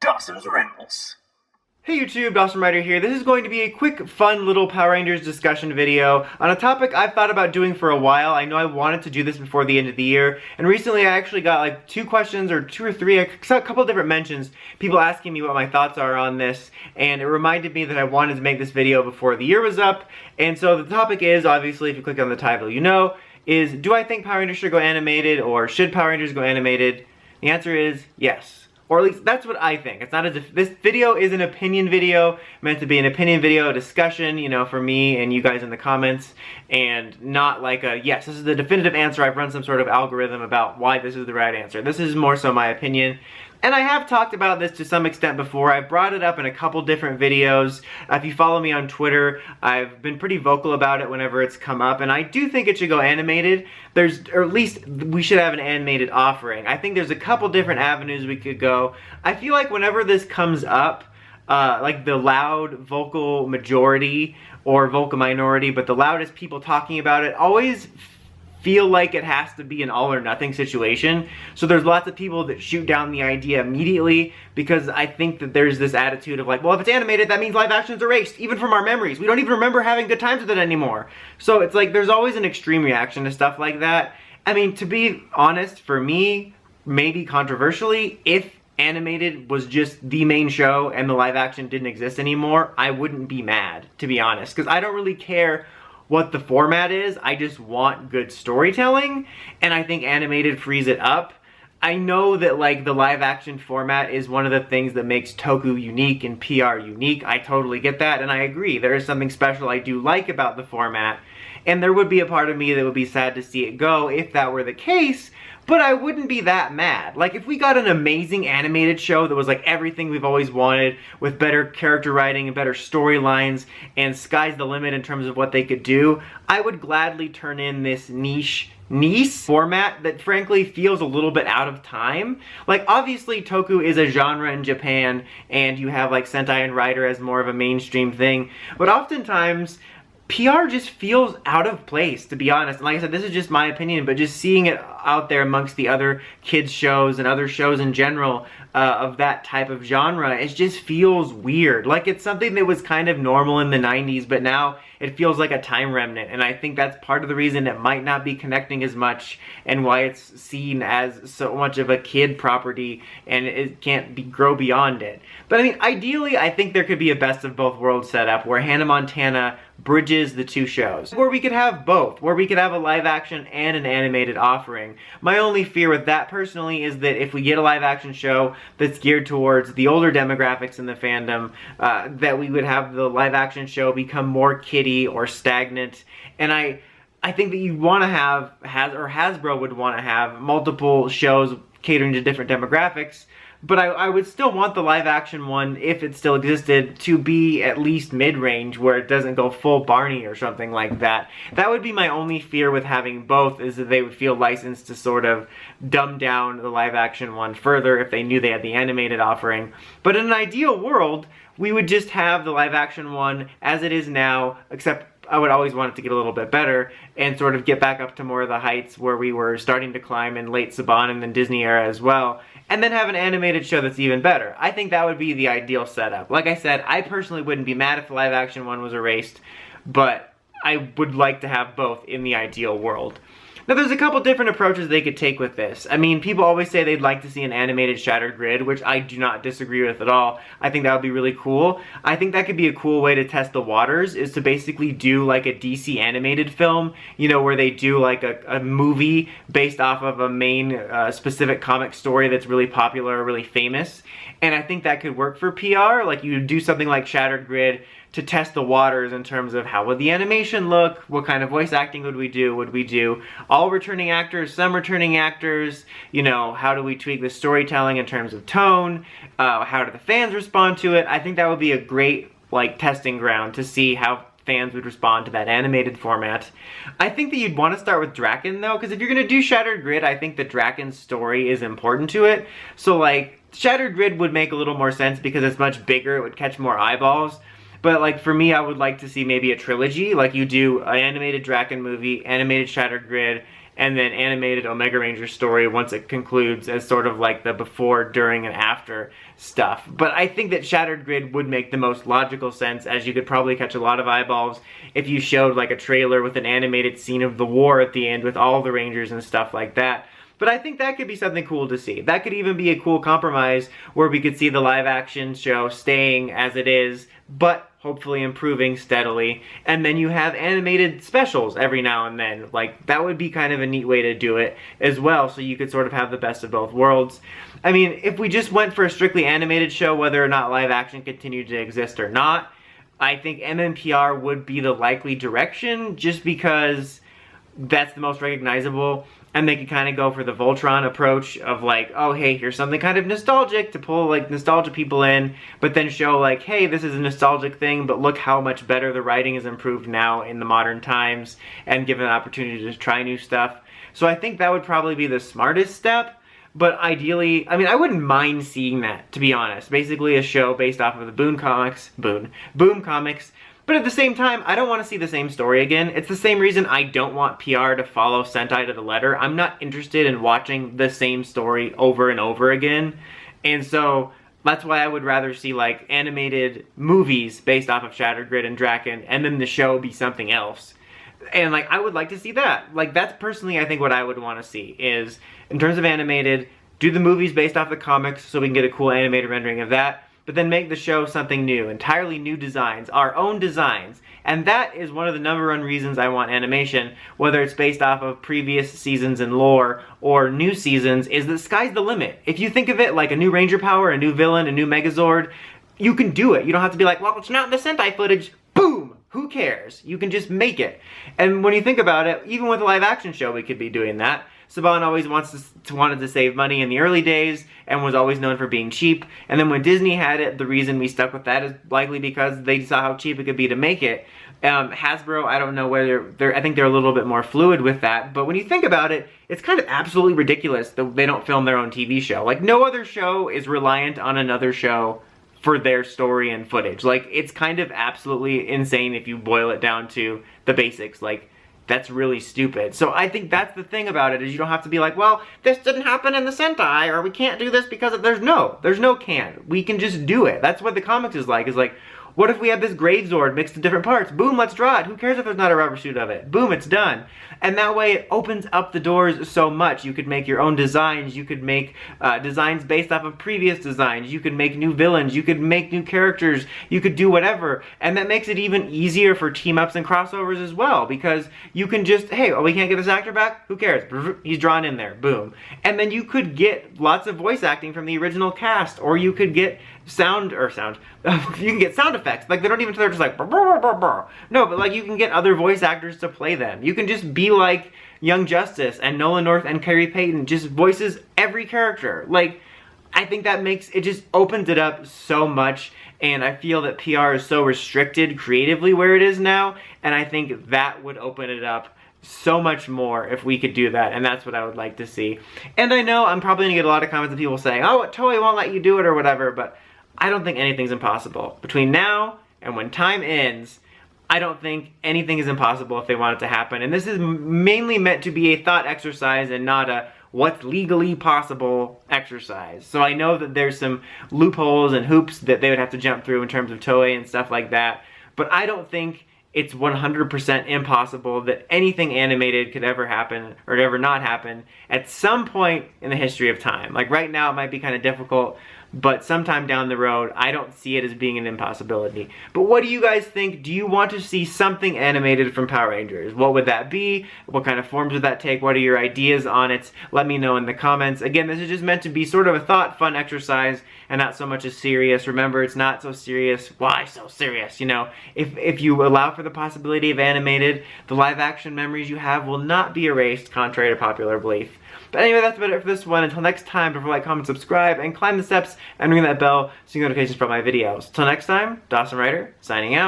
Dawson's Rambles. Hey YouTube, Dawson Ryder here. This is going to be a quick, fun little Power Rangers discussion video on a topic I've thought about doing for a while. I know I wanted to do this before the end of the year, and recently I actually got like two questions, or two or three, a couple of different mentions, people asking me what my thoughts are on this, and it reminded me that I wanted to make this video before the year was up. And so the topic is, obviously, if you click on the title, you know, is do I think Power Rangers should go animated, or should Power Rangers go animated? The answer is yes. Or at least that's what I think. It's not this video is an opinion video, meant to be an opinion video, a discussion, you know, for me and you guys in the comments, and not like a, yes, this is the definitive answer, I've run some sort of algorithm about why this is the right answer. This is more so my opinion. And I have talked about this to some extent before. I've brought it up in a couple different videos. If you follow me on Twitter, I've been pretty vocal about it whenever it's come up, and I do think it should go animated. Or at least we should have an animated offering. I think there's a couple different avenues we could go. I feel like whenever this comes up, like the loud vocal majority or vocal minority, but the loudest people talking about it always feel like it has to be an all or nothing situation. So there's lots of people that shoot down the idea immediately because I think that there's this attitude of like, well, if it's animated, that means live action's erased, even from our memories. We don't even remember having good times with it anymore. So it's like there's always an extreme reaction to stuff like that. I mean, to be honest, for me, maybe controversially, if animated was just the main show and the live action didn't exist anymore, I wouldn't be mad, to be honest, because I don't really care what the format is. I just want good storytelling, and I think animated frees it up. I know that like the live action format is one of the things that makes Toku unique and PR unique. I totally get that, and I agree. There is something special I do like about the format, and there would be a part of me that would be sad to see it go if that were the case, but I wouldn't be that mad. Like, if we got an amazing animated show that was like everything we've always wanted, with better character writing and better storylines, and sky's the limit in terms of what they could do, I would gladly turn in this niche format that frankly feels a little bit out of time. Like, obviously Toku is a genre in Japan, and you have like Sentai and Rider as more of a mainstream thing, but oftentimes PR just feels out of place, to be honest. And like I said, this is just my opinion, but just seeing it out there amongst the other kids shows and other shows in general of that type of genre, it just feels weird. Like it's something that was kind of normal in the 90s, but now it feels like a time remnant. And I think that's part of the reason it might not be connecting as much and why it's seen as so much of a kid property and it can't grow beyond it. But I mean, ideally, I think there could be a best of both worlds setup where Hannah Montana bridges the two shows, where we could have both, where we could have a live action and an animated offering. My only fear with that personally is that if we get a live action show that's geared towards the older demographics in the fandom, that we would have the live action show become more kiddie or stagnant. And I think that you want to have, Hasbro would want to have multiple shows catering to different demographics. But I would still want the live action one, if it still existed, to be at least mid-range where it doesn't go full Barney or something like that. That would be my only fear with having both, is that they would feel licensed to sort of dumb down the live action one further if they knew they had the animated offering. But in an ideal world, we would just have the live action one as it is now, except I would always want it to get a little bit better and sort of get back up to more of the heights where we were starting to climb in late Saban and then Disney era as well, and then have an animated show that's even better. I think that would be the ideal setup. Like I said, I personally wouldn't be mad if the live action one was erased, but I would like to have both in the ideal world. Now, there's a couple different approaches they could take with this. I mean, people always say they'd like to see an animated Shattered Grid, which I do not disagree with at all. I think that would be really cool. I think that could be a cool way to test the waters, is to basically do like a DC animated film, you know, where they do like a movie based off of a main specific comic story that's really popular or really famous. And I think that could work for PR. Like, you do something like Shattered Grid to test the waters in terms of how would the animation look, what kind of voice acting would we do all returning actors, some returning actors, you know, how do we tweak the storytelling in terms of tone, how do the fans respond to it. I think that would be a great like testing ground to see how fans would respond to that animated format. I think that you'd want to start with Draken though, because if you're going to do Shattered Grid, I think that Draken's story is important to it. So like, Shattered Grid would make a little more sense because it's much bigger, it would catch more eyeballs. But like for me, I would like to see maybe a trilogy, like you do an animated Draken movie, animated Shattered Grid, and then animated Omega Ranger story once it concludes as sort of like the before, during, and after stuff. But I think that Shattered Grid would make the most logical sense, as you could probably catch a lot of eyeballs if you showed like a trailer with an animated scene of the war at the end with all the Rangers and stuff like that. But I think that could be something cool to see. That could even be a cool compromise where we could see the live action show staying as it is, but hopefully improving steadily. And then you have animated specials every now and then. Like, that would be kind of a neat way to do it as well, so you could sort of have the best of both worlds. I mean, if we just went for a strictly animated show, whether or not live action continued to exist or not, I think MMPR would be the likely direction, just because that's the most recognizable. And they could kind of go for the Voltron approach of like, oh hey, here's something kind of nostalgic to pull like nostalgia people in, but then show like, hey, this is a nostalgic thing, but look how much better the writing is improved now in the modern times, and give an opportunity to try new stuff. So I think that would probably be the smartest step, but ideally, I mean, I wouldn't mind seeing that, to be honest. Basically a show based off of the Boom Comics, but at the same time, I don't want to see the same story again. It's the same reason I don't want PR to follow Sentai to the letter. I'm not interested in watching the same story over and over again. And so that's why I would rather see like animated movies based off of Shattered Grid and Draken, and then the show be something else. And like, I would like to see that. Like, that's personally I think what I would want to see is, in terms of animated, do the movies based off the comics so we can get a cool animated rendering of that, but then make the show something new, entirely new designs, our own designs. And that is one of the #1 reasons I want animation, whether it's based off of previous seasons and lore or new seasons, is the sky's the limit. If you think of it like a new Ranger power, a new villain, a new Megazord, you can do it. You don't have to be like, well, it's not in the Sentai footage. Boom! Who cares? You can just make it. And when you think about it, even with a live action show, we could be doing that. Saban always wanted to save money in the early days and was always known for being cheap. And then when Disney had it, the reason we stuck with that is likely because they saw how cheap it could be to make it. Hasbro, I don't know whether I think they're a little bit more fluid with that. But when you think about it, it's kind of absolutely ridiculous that they don't film their own TV show. Like, no other show is reliant on another show for their story and footage. Like, it's kind of absolutely insane if you boil it down to the basics. Like, that's really stupid. So I think that's the thing about it, is you don't have to be like, well, this didn't happen in the Sentai, or we can't do this because there's no can. We can just do it. That's what the comics is like, what if we have this Gravezord mixed in different parts? Boom, let's draw it. Who cares if there's not a rubber suit of it? Boom, it's done. And that way it opens up the doors so much. You could make your own designs. You could make designs based off of previous designs. You could make new villains. You could make new characters. You could do whatever. And that makes it even easier for team-ups and crossovers as well, because you can just, hey, oh, we can't get this actor back? Who cares? He's drawn in there. Boom. And then you could get lots of voice acting from the original cast, or you could get you can get sound effects. Like, they don't even, they're just like, burr, burr, burr, burr. No, but like, you can get other voice actors to play them. You can just be like Young Justice and Nolan North and Carrie Payton, just voices every character. Like, I think that makes, it just opens it up so much, and I feel that PR is so restricted creatively where it is now, and I think that would open it up so much more if we could do that, and that's what I would like to see. And I know I'm probably gonna get a lot of comments of people saying, oh, Toei won't let you do it or whatever, but I don't think anything's impossible. Between now and when time ends, I don't think anything is impossible if they want it to happen. And this is mainly meant to be a thought exercise and not a what's legally possible exercise. So I know that there's some loopholes and hoops that they would have to jump through in terms of Toei and stuff like that. But I don't think it's 100% impossible that anything animated could ever happen or ever not happen at some point in the history of time. Like, right now it might be kind of difficult, but sometime down the road, I don't see it as being an impossibility. But what do you guys think? Do you want to see something animated from Power Rangers? What would that be? What kind of forms would that take? What are your ideas on it? Let me know in the comments. Again, this is just meant to be sort of a thought, fun exercise, and not so much as serious. Remember, it's not so serious. Why so serious? You know, if you allow for the possibility of animated, the live action memories you have will not be erased, contrary to popular belief. But anyway, that's about it for this one. Until next time, don't forget to like, comment, subscribe, and climb the steps and ring that bell so you get notifications from my videos. Until next time, Dawson Ryder, signing out.